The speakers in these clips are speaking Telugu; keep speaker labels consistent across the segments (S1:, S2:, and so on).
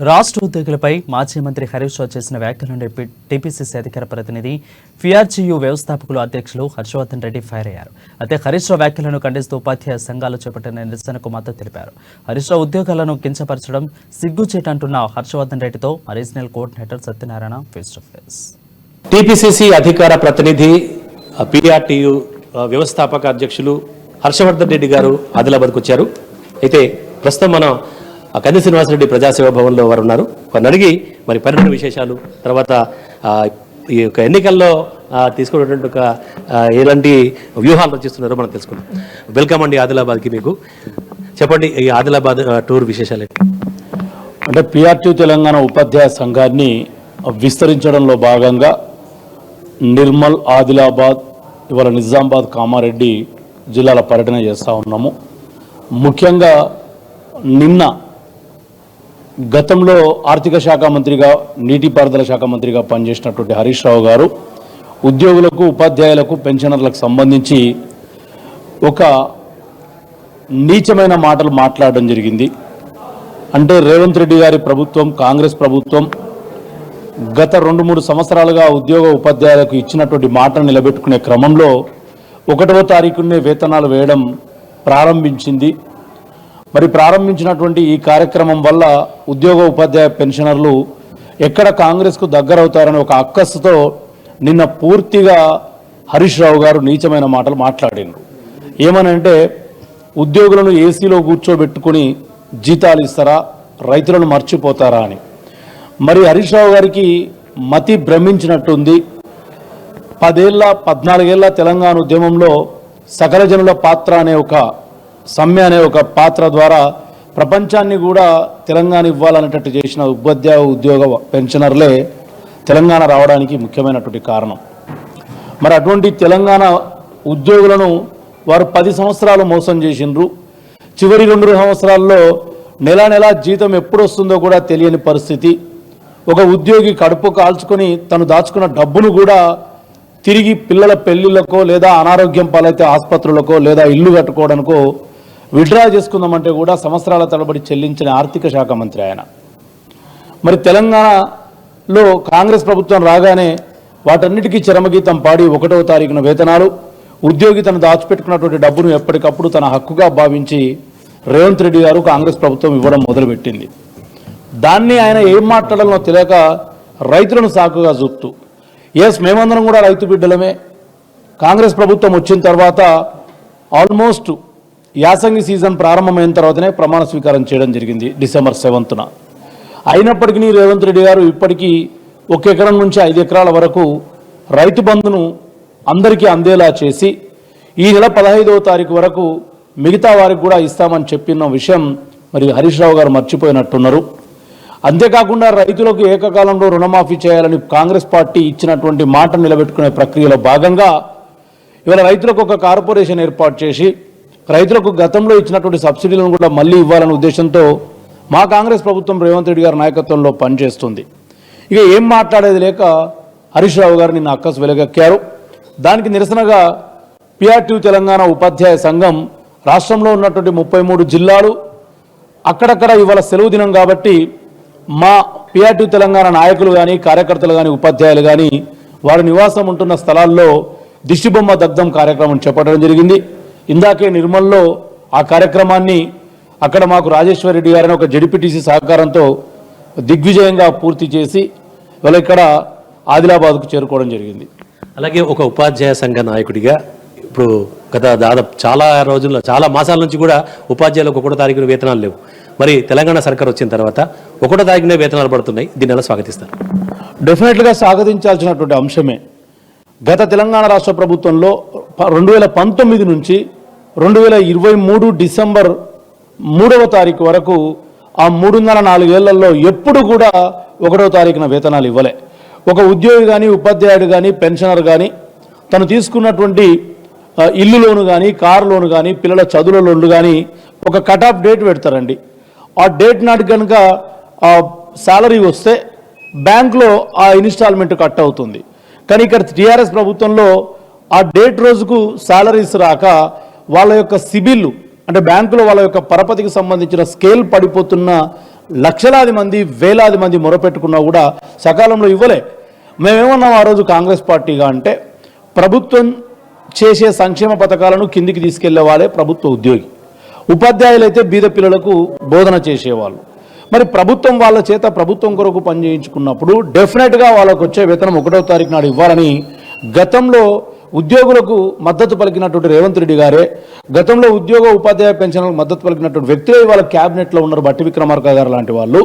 S1: రాష్ట్ర ఉద్యోగులపై మాజీ మంత్రి హరీష్ రావు చేసిన వ్యాఖ్యలను టీపీసీసీ అధికార ప్రతినిధి ఫిఆర్జీయూ వ్యవస్థాపకులు అధ్యక్షులు హర్షవర్ధన్ రెడ్డి ఫైర్ అయ్యారు. అయితే హరీష్ రావు వ్యాఖ్యలను ఖండిస్తూ ఉపాధ్యాయ సంఘాలు చేపట్టిన నిరసనకు మద్దతు తెలిపారు. హరీష్ రావు ఉద్యోగాలను కించపరచడం సిగ్గుచేటంటున్న హర్షవర్ధన్ రెడ్డితో regional coordinator Satyanarayana face to face.
S2: TPCC అధికార ప్రతినిధి పీఆర్టీయూ వ్యవస్థాపక అధ్యక్షులు హర్షవర్ధన్ రెడ్డి గారు ఆదిలాబాద్కు వచ్చారు. అయితే ప్రస్తుతం మనం కంది శ్రీనివాసరెడ్డి ప్రజాసేవ భవన్లో వారు ఉన్నారు. వారిని అడిగి మరి పరిణామ విశేషాలు, తర్వాత ఈ యొక్క ఎన్నికల్లో తీసుకున్నటువంటి ఒక ఎలాంటి వ్యూహాలు రచిస్తున్నారో మనం తెలుసుకుందాం. వెల్కమ్ అండి ఆదిలాబాద్కి. మీకు చెప్పండి, ఈ ఆదిలాబాద్ టూర్ విశేషాలు ఏంటి?
S3: అంటే పీఆర్టీ తెలంగాణ ఉపాధ్యాయ సంఘాన్ని విస్తరించడంలో భాగంగా నిర్మల్, ఆదిలాబాద్, ఇవాళ నిజామాబాద్, కామారెడ్డి జిల్లాల పర్యటన చేస్తూ ఉన్నాము. ముఖ్యంగా నిన్న గతంలో ఆర్థిక శాఖ మంత్రిగా, నీటిపారుదల శాఖ మంత్రిగా పనిచేసినటువంటి హరీష్ రావు గారు ఉద్యోగులకు, ఉపాధ్యాయులకు, పెన్షనర్లకు సంబంధించి ఒక నీచమైన మాటలు మాట్లాడడం జరిగింది. అంటే రేవంత్ రెడ్డి గారి ప్రభుత్వం, కాంగ్రెస్ ప్రభుత్వం గత 2-3 సంవత్సరాలుగా ఉద్యోగ ఉపాధ్యాయులకు ఇచ్చినటువంటి మాటను నిలబెట్టుకునే క్రమంలో 1వ తారీఖునే వేతనాలు వేయడం ప్రారంభించింది. మరి ప్రారంభించినటువంటి ఈ కార్యక్రమం వల్ల ఉద్యోగ ఉపాధ్యాయ పెన్షనర్లు ఎక్కడ కాంగ్రెస్కు దగ్గరవుతారని ఒక అక్కస్సుతో నిన్న పూర్తిగా హరీష్ రావు గారు నీచమైన మాటలు మాట్లాడినారు. ఏమనంటే ఉద్యోగులను ఏసీలో కూర్చోబెట్టుకుని జీతాలు ఇస్తారా, రైతులను మర్చిపోతారా అని. మరి హరీష్ రావు గారికి మతి భ్రమించినట్టుంది. 14 ఏళ్ల తెలంగాణ ఉద్యమంలో సకల జనుల పాత్ర అనే ఒక సమ్మె అనే ఒక పాత్ర ద్వారా ప్రపంచాన్ని కూడా తెలంగాణ ఇవ్వాలనేటట్టు చేసిన ఉపాధ్యాయ ఉద్యోగ పెన్షనర్లే తెలంగాణ రావడానికి ముఖ్యమైనటువంటి కారణం. మరి అటువంటి తెలంగాణ ఉద్యోగులను వారు 10 సంవత్సరాలు మోసం చేసిండ్రు. చివరి 2 సంవత్సరాల్లో నెల జీతం ఎప్పుడు వస్తుందో కూడా తెలియని పరిస్థితి. ఒక ఉద్యోగి కడుపు కాల్చుకొని తను దాచుకున్న డబ్బును కూడా తిరిగి పిల్లల పెళ్లిళ్ళకో, లేదా అనారోగ్యం పాలైతే ఆసుపత్రులకో, లేదా ఇల్లు కట్టుకోవడానికో విత్డ్రా చేసుకుందామంటే కూడా సంవత్సరాల తరబడి చెల్లించిన ఆర్థిక శాఖ మంత్రి ఆయన. మరి తెలంగాణలో కాంగ్రెస్ ప్రభుత్వం రాగానే వాటన్నిటికీ చరమగీతం పాడి 1వ తారీఖున వేతనాలు, ఉద్యోగి తను దాచిపెట్టుకున్నటువంటి డబ్బును ఎప్పటికప్పుడు తన హక్కుగా భావించి రేవంత్ రెడ్డి గారు కాంగ్రెస్ ప్రభుత్వం ఇవ్వడం మొదలుపెట్టింది. దాన్ని ఆయన ఏం మాట్లాడాలనో తెలియక రైతులను సాకుగా చూపుతూ, ఎస్ మేమందరం కూడా రైతు బిడ్డలమే, కాంగ్రెస్ ప్రభుత్వం వచ్చిన తర్వాత ఆల్మోస్ట్ యాసంగి సీజన్ ప్రారంభమైన తర్వాతనే ప్రమాణ స్వీకారం చేయడం జరిగింది డిసెంబర్ 7న. అయినప్పటికీ రేవంత్ రెడ్డి గారు ఇప్పటికీ 1 ఎకరం నుంచి 5 ఎకరాల వరకు రైతు బంధును అందరికీ అందేలా చేసి ఈ నెల 15వ తారీఖు వరకు మిగతా వారికి కూడా ఇస్తామని చెప్పిన విషయం మరి హరీష్ రావు గారు మర్చిపోయినట్టున్నారు. అంతేకాకుండా రైతులకు ఏకకాలంలో రుణమాఫీ చేయాలని కాంగ్రెస్ పార్టీ ఇచ్చినటువంటి మాట నిలబెట్టుకునే ప్రక్రియలో భాగంగా ఇవాళ రైతులకు ఒక కార్పొరేషన్ ఏర్పాటు చేసి రైతులకు గతంలో ఇచ్చినటువంటి సబ్సిడీలను కూడా మళ్ళీ ఇవ్వాలనే ఉద్దేశంతో మా కాంగ్రెస్ ప్రభుత్వం రేవంత్ రెడ్డి గారి నాయకత్వంలో పనిచేస్తుంది. ఇక ఏం మాట్లాడేది లేక హరీష్ రావు గారు నిన్న అక్కసు వెలుగెక్కారు. దానికి నిరసనగా పీఆర్టీ తెలంగాణ ఉపాధ్యాయ సంఘం రాష్ట్రంలో ఉన్నటువంటి 33 జిల్లాలు అక్కడక్కడ ఇవాళ సెలవు దినం కాబట్టి మా పీఆర్టీ తెలంగాణ నాయకులు కానీ, కార్యకర్తలు కానీ, ఉపాధ్యాయులు కానీ వారి నివాసం ఉంటున్న స్థలాల్లో దిష్టిబొమ్మ దగ్ధం కార్యక్రమం చేపట్టడం జరిగింది. ఇందాకే నిర్మల్లో ఆ కార్యక్రమాన్ని అక్కడ మాకు రాజేశ్వర్ రెడ్డి గారిని ఒక జెడ్పీటీసీ సహకారంతో దిగ్విజయంగా పూర్తి చేసి వాళ్ళ ఇక్కడ ఆదిలాబాద్కు చేరుకోవడం జరిగింది.
S2: అలాగే ఒక ఉపాధ్యాయ సంఘ నాయకుడిగా ఇప్పుడు గత దాదాపు చాలా మాసాల నుంచి కూడా ఉపాధ్యాయులకు 1వ తారీఖున వేతనాలు లేవు. మరి తెలంగాణ సర్కార్ వచ్చిన తర్వాత 1వ తారీఖునే వేతనాలు పడుతున్నాయి. దీన్ని ఎలా స్వాగతిస్తారు?
S3: డెఫినెట్గా స్వాగతించాల్సినటువంటి అంశమే. గత తెలంగాణ రాష్ట్ర ప్రభుత్వంలో 2019 నుంచి 2023 డిసెంబర్ 3వ తారీఖు వరకు ఆ 3.5-4 ఏళ్లలో ఎప్పుడు కూడా 1వ తారీఖున వేతనాలు ఇవ్వలే. ఒక ఉద్యోగి కానీ, ఉపాధ్యాయుడు కానీ, పెన్షనర్ కానీ తను తీసుకున్నటువంటి ఇల్లు లోను కానీ, కారు లోను కానీ, పిల్లల చదువుల లోన్లు కానీ ఒక కట్ ఆఫ్ డేట్ పెడతారండి. ఆ డేట్ నాటి కనుక శాలరీ వస్తే బ్యాంకులో ఆ ఇన్స్టాల్మెంట్ కట్ అవుతుంది. కానీ ఇక్కడ టీఆర్ఎస్ ప్రభుత్వంలో ఆ డేట్ రోజుకు శాలరీస్ రాక వాళ్ళ యొక్క సిబిల్ అంటే బ్యాంకులో వాళ్ళ యొక్క పరపతికి సంబంధించిన స్కేల్ పడిపోతున్న లక్షలాది మంది వేలాది మంది మొరపెట్టుకున్నా కూడా సకాలంలో ఇవ్వలే. మేమేమన్నాం ఆ రోజు కాంగ్రెస్ పార్టీగా అంటే, ప్రభుత్వం చేసే సంక్షేమ పథకాలను కిందికి తీసుకెళ్లే వాళ్ళే ప్రభుత్వ ఉద్యోగి, ఉపాధ్యాయులు అయితే బీద పిల్లలకు బోధన చేసేవాళ్ళు. మరి ప్రభుత్వం వాళ్ళ చేత ప్రభుత్వం కొరకు పనిచేయించుకున్నప్పుడు డెఫినెట్గా వాళ్ళకు వచ్చే వేతనం 1వ తారీఖు నాడు ఇవ్వాలని గతంలో ఉద్యోగులకు మద్దతు పలికినటువంటి రేవంత్ రెడ్డి గారే, గతంలో ఉద్యోగ ఉపాధ్యాయ పెన్షన్లకు మద్దతు పలికినటువంటి వ్యక్తులే వాళ్ళ క్యాబినెట్లో ఉన్నారు, బట్టి విక్రమార్క గారు లాంటి వాళ్ళు.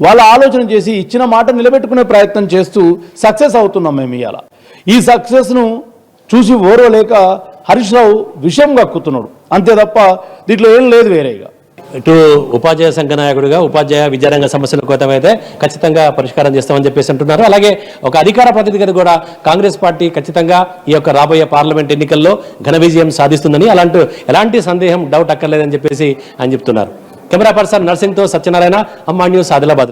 S3: వాళ్ళ ఆలోచన చేసి ఇచ్చిన మాట నిలబెట్టుకునే ప్రయత్నం చేస్తూ సక్సెస్ అవుతున్నాం మేము ఇవాళ. ఈ సక్సెస్ను చూసి ఓర్వలేక హరీష్ రావు విషయం కక్కుతున్నాడు అంతే తప్ప దీంట్లో ఏం లేదు వేరేగా.
S2: ఇటు ఉపాధ్యాయ సంఘ నాయకుడిగా ఉపాధ్యాయ విద్యారంగ సమస్యల కోసమైతే ఖచ్చితంగా పరిష్కారం చేస్తామని చెప్పేసి అంటున్నారు. అలాగే ఒక అధికార ప్రతినిధిగా కూడా కాంగ్రెస్ పార్టీ ఖచ్చితంగా ఈ యొక్క రాబోయే పార్లమెంట్ ఎన్నికల్లో ఘన విజయం సాధిస్తుందని ఎలాంటి సందేహం డౌట్ అక్కర్లేదని చెప్పేసి ఆయన చెప్తున్నారు. కెమెరా పర్సన్ నర్సింగ్తో సత్యనారాయణ, అమ్మా న్యూస్, ఆదిలాబాద్.